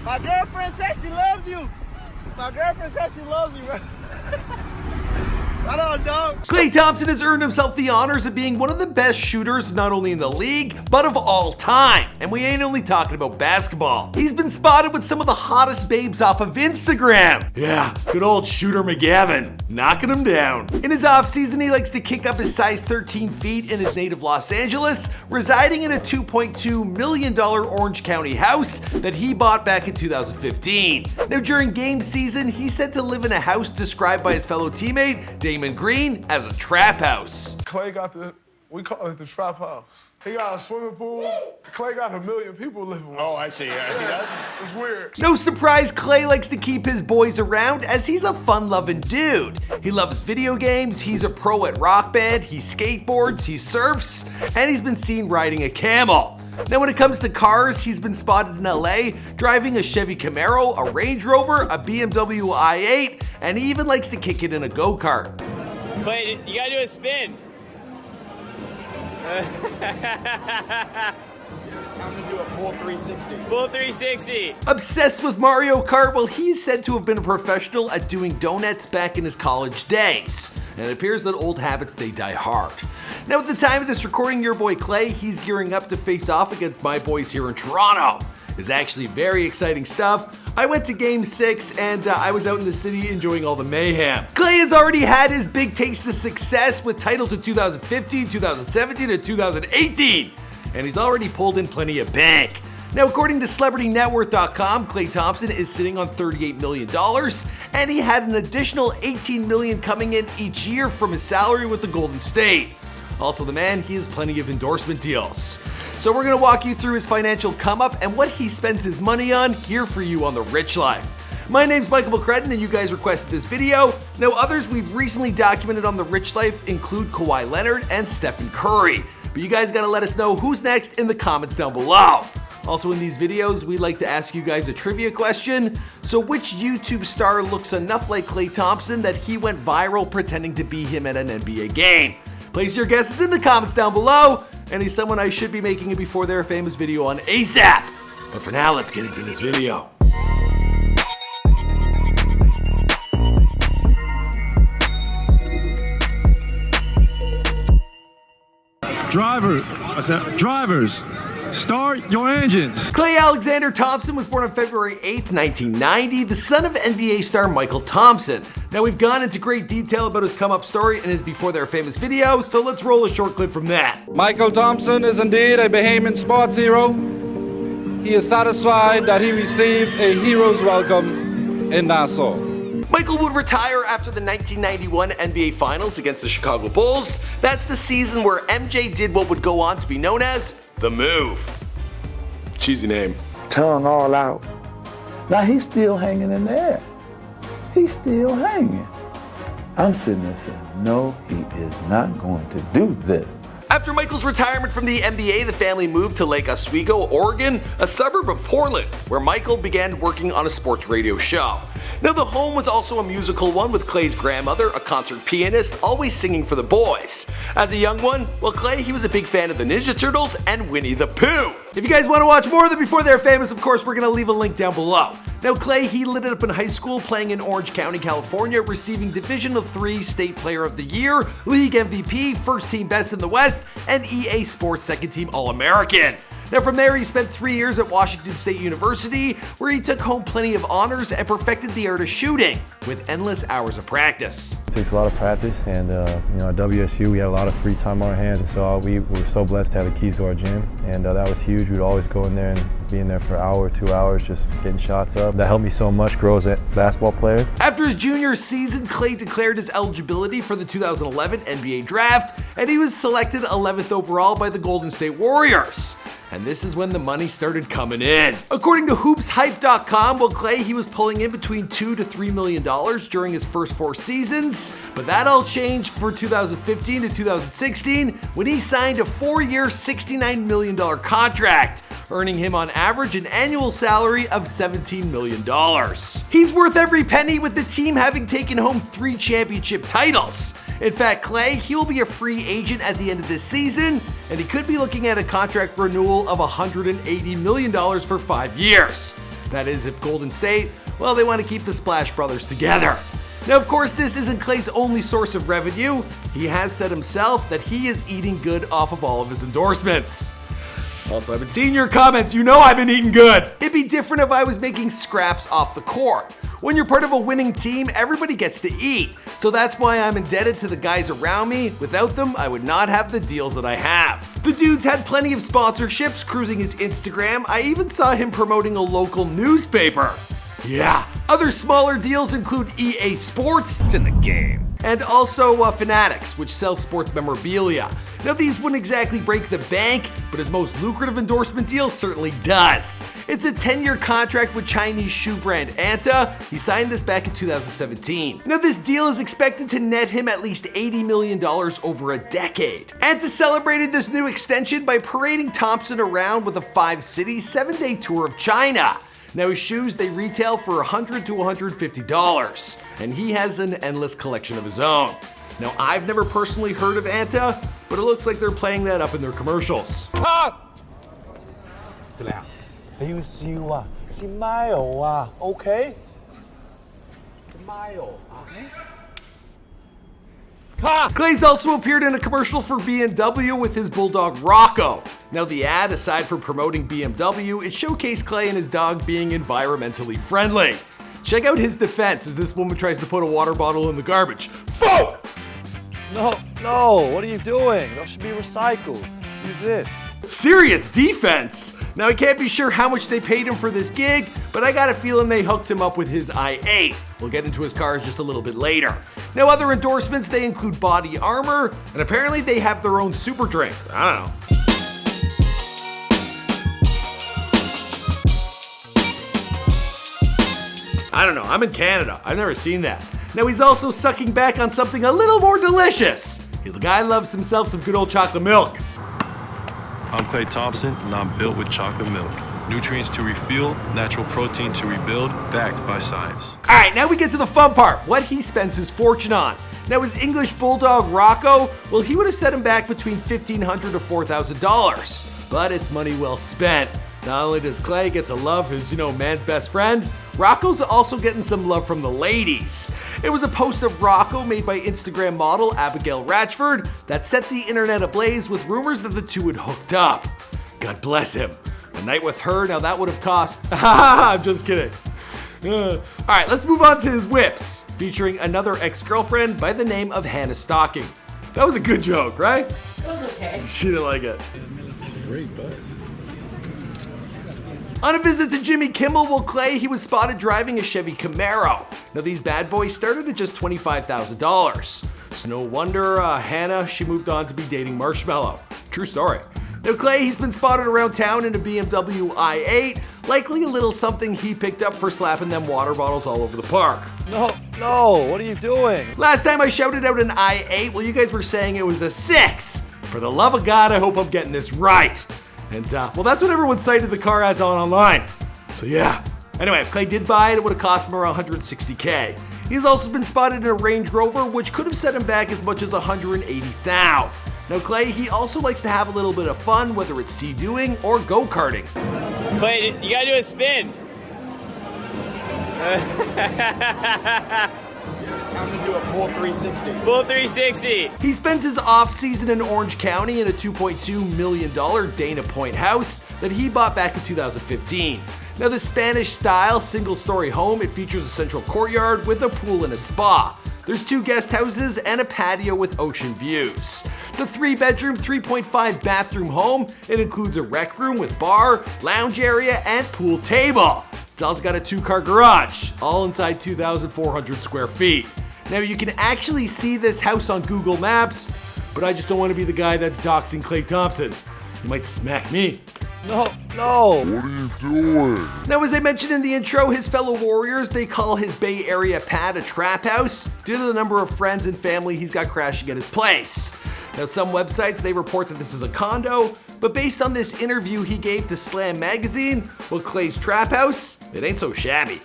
My girlfriend said she loves you. My girlfriend said she loves you, bro. I don't know. Klay Thompson has earned himself the honors of being one of the best shooters not only in the league, but of all time. And we ain't only talking about basketball. He's been spotted with some of the hottest babes off of Instagram. Yeah, good old Shooter McGavin, knocking him down. In his offseason, he likes to kick up his size 13 feet in his native Los Angeles, residing in a $2.2 million Orange County house that he bought back in 2015. Now, during game season, he's said to live in a house described by his fellow teammate, Damon Green, as a trap house. Klay got we call it the trap house. He got a swimming pool. Klay got 1 million people living with him. Oh, I see. Yeah. It's weird. No surprise, Klay likes to keep his boys around as he's a fun-loving dude. He loves video games, he's a pro at Rock Band, he skateboards, he surfs, and he's been seen riding a camel. Now when it comes to cars, he's been spotted in LA driving a Chevy Camaro, a Range Rover, a BMW i8, and he even likes to kick it in a go-kart. Klay, you gotta do a spin. I'm gonna do a full 360. Full 360. Obsessed with Mario Kart, well, he's said to have been a professional at doing donuts back in his college days. And it appears that old habits, they die hard. Now at the time of this recording, your boy Klay, he's gearing up to face off against my boys here in Toronto. It's actually very exciting stuff. I went to game 6 and I was out in the city enjoying all the mayhem. Klay has already had his big taste of success with titles in 2015, 2017, and 2018. And he's already pulled in plenty of bank. Now, according to CelebrityNetWorth.com, Klay Thompson is sitting on $38 million, and he had an additional $18 million coming in each year from his salary with the Golden State. Also, the man, he has plenty of endorsement deals. So we're gonna walk you through his financial come up and what he spends his money on here for you on The Rich Life. My name's Michael McCredden and you guys requested this video. Now others we've recently documented on The Rich Life include Kawhi Leonard and Stephen Curry. But you guys gotta let us know who's next in the comments down below. Also in these videos, we like to ask you guys a trivia question. So which YouTube star looks enough like Klay Thompson that he went viral pretending to be him at an NBA game? Place your guesses in the comments down below, and he's someone I should be making a before they're famous video on ASAP. But for now, let's get into this video. Drivers, start your engines. Klay Alexander Thompson was born on February 8th, 1990, the son of NBA star Michael Thompson. Now we've gone into great detail about his come-up story and his before their famous video, so let's roll a short clip from that. Michael Thompson is indeed a Bahamian sports hero. He is satisfied that he received a hero's welcome in Nassau. Michael would retire after the 1991 NBA Finals against the Chicago Bulls. That's the season where MJ did what would go on to be known as The Move. Cheesy name. Tongue all out. Now he's still hanging in the air. He's still hanging. I'm sitting there saying, no, he is not going to do this. After Michael's retirement from the NBA, the family moved to Lake Oswego, Oregon, a suburb of Portland, where Michael began working on a sports radio show. Now the home was also a musical one with Klay's grandmother, a concert pianist, always singing for the boys. As a young one, well, Klay, he was a big fan of the Ninja Turtles and Winnie the Pooh. If you guys want to watch more of them before they're famous, of course, we're going to leave a link down below. Now Klay, he lit it up in high school playing in Orange County, California, receiving Division III State Player of the Year, League MVP, First Team Best in the West, and EA Sports Second Team All-American. Now from there, he spent 3 years at Washington State University, where he took home plenty of honors and perfected the art of shooting with endless hours of practice. It takes a lot of practice, and at WSU we had a lot of free time on our hands, and so we were so blessed to have the keys to our gym, and that was huge. We'd always go in there and be in there for an hour, 2 hours, just getting shots up. That helped me so much grow as a basketball player. After his junior season, Klay declared his eligibility for the 2011 NBA Draft, and he was selected 11th overall by the Golden State Warriors. And this is when the money started coming in. According to hoopshype.com, well, Klay, he was pulling in between $2 to $3 million during his first 4 seasons, but that all changed for 2015 to 2016 when he signed a 4-year, $69 million contract, earning him on average an annual salary of $17 million. He's worth every penny, with the team having taken home 3 championship titles. In fact, Klay, he will be a free agent at the end of this season, and he could be looking at a contract renewal of $180 million for 5 years. That is, if Golden State, well, they want to keep the Splash Brothers together. Now, of course, this isn't Klay's only source of revenue. He has said himself that he is eating good off of all of his endorsements. Also, I've been seeing your comments. You know I've been eating good. It'd be different if I was making scraps off the court. When you're part of a winning team, everybody gets to eat. So that's why I'm indebted to the guys around me. Without them, I would not have the deals that I have. The dude's had plenty of sponsorships, cruising his Instagram. I even saw him promoting a local newspaper. Yeah. Other smaller deals include EA Sports, it's in the game, and also Fanatics, which sells sports memorabilia. Now, these wouldn't exactly break the bank, but his most lucrative endorsement deal certainly does. It's a 10-year contract with Chinese shoe brand Anta. He signed this back in 2017. Now, this deal is expected to net him at least $80 million over a decade. Anta celebrated this new extension by parading Thompson around with a 5-city, 7-day tour of China. Now, his shoes, they retail for $100 to $150, and he has an endless collection of his own. Now, I've never personally heard of Anta, but it looks like they're playing that up in their commercials. Smile, okay? Smile, okay? Klay's also appeared in a commercial for BMW with his bulldog Rocco. Now, the ad, aside from promoting BMW, it showcased Klay and his dog being environmentally friendly. Check out his defense as this woman tries to put a water bottle in the garbage. Boom! No, what are you doing? That should be recycled. Use this. Serious defense! Now, I can't be sure how much they paid him for this gig, but I got a feeling they hooked him up with his i8. We'll get into his cars just a little bit later. Now, other endorsements, they include Body Armor, and apparently they have their own super drink. I don't know. I don't know, I'm in Canada. I've never seen that. Now, he's also sucking back on something a little more delicious. The guy loves himself some good old chocolate milk. I'm Klay Thompson, and I'm built with chocolate milk. Nutrients to refuel, natural protein to rebuild, backed by science. All right, now we get to the fun part, what he spends his fortune on. Now, his English bulldog Rocco, well, he would have set him back between $1,500 to $4,000, but it's money well spent. Not only does Klay get to love his, man's best friend, Rocco's also getting some love from the ladies. It was a post of Rocco made by Instagram model Abigail Ratchford that set the internet ablaze with rumors that the two had hooked up. God bless him. A night with her, now that would have cost. I'm just kidding. Alright, let's move on to his whips, featuring another ex-girlfriend by the name of Hannah Stocking. That was a good joke, right? It was okay. She didn't like it. Great, but. On a visit to Jimmy Kimmel, Klay, he was spotted driving a Chevy Camaro. Now, these bad boys started at just $25,000. So no wonder Hannah, she moved on to be dating Marshmello. True story. Now, Klay, he's been spotted around town in a BMW i8, likely a little something he picked up for slapping them water bottles all over the park. No, what are you doing? Last time I shouted out an i8, well, you guys were saying it was a 6. For the love of God, I hope I'm getting this right. And, well, that's what everyone cited the car as online. So, yeah. Anyway, if Klay did buy it, it would have cost him around $160K. He's also been spotted in a Range Rover, which could have set him back as much as $180,000. Now, Klay, he also likes to have a little bit of fun, whether it's sea-doing or go-karting. Klay, you gotta do a spin. I'm gonna do a full 360. Full 360. He spends his off-season in Orange County in a $2.2 million Dana Point house that he bought back in 2015. Now, the Spanish-style single-story home, it features a central courtyard with a pool and a spa. There's 2 guest houses and a patio with ocean views. The 3-bedroom, 3.5 bathroom home, it includes a rec room with bar, lounge area, and pool table. It's also got a 2-car garage, all inside 2,400 square feet. Now, you can actually see this house on Google Maps, but I just don't want to be the guy that's doxing Klay Thompson. He might smack me. No. What are you doing? Now, as I mentioned in the intro, his fellow Warriors, they call his Bay Area pad a trap house due to the number of friends and family he's got crashing at his place. Now, some websites, they report that this is a condo, but based on this interview he gave to Slam Magazine, well, Klay's trap house, it ain't so shabby.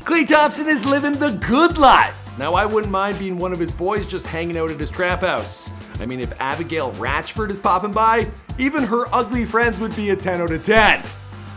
Klay Thompson is living the good life. Now, I wouldn't mind being one of his boys just hanging out at his trap house. I mean, if Abigail Ratchford is popping by, even her ugly friends would be a 10 out of 10.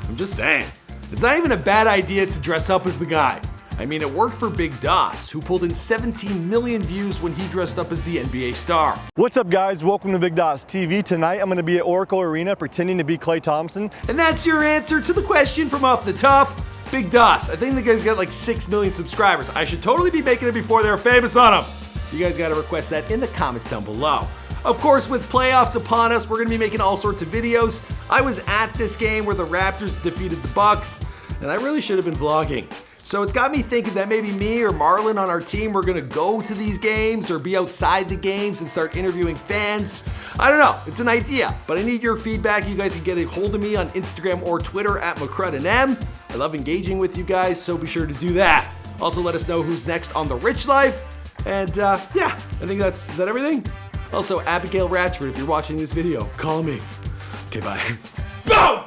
I'm just saying. It's not even a bad idea to dress up as the guy. I mean, it worked for Big Doss, who pulled in 17 million views when he dressed up as the NBA star. What's up, guys? Welcome to Big Doss TV. Tonight, I'm going to be at Oracle Arena pretending to be Klay Thompson. And that's your answer to the question from off the top. Big Doss, I think the guy's got like 6 million subscribers. I should totally be making it before they're famous on him. You guys got to request that in the comments down below. Of course, with playoffs upon us, we're going to be making all sorts of videos. I was at this game where the Raptors defeated the Bucks, and I really should have been vlogging. So it's got me thinking that maybe me or Marlon on our team were gonna go to these games or be outside the games and start interviewing fans. I don't know, it's an idea, but I need your feedback. You guys can get a hold of me on Instagram or Twitter at McCruddenM. I love engaging with you guys, so be sure to do that. Also, let us know who's next on The Rich Life. And yeah, I think is that everything? Also, Abigail Ratchford, if you're watching this video, call me. Okay, bye. Boom!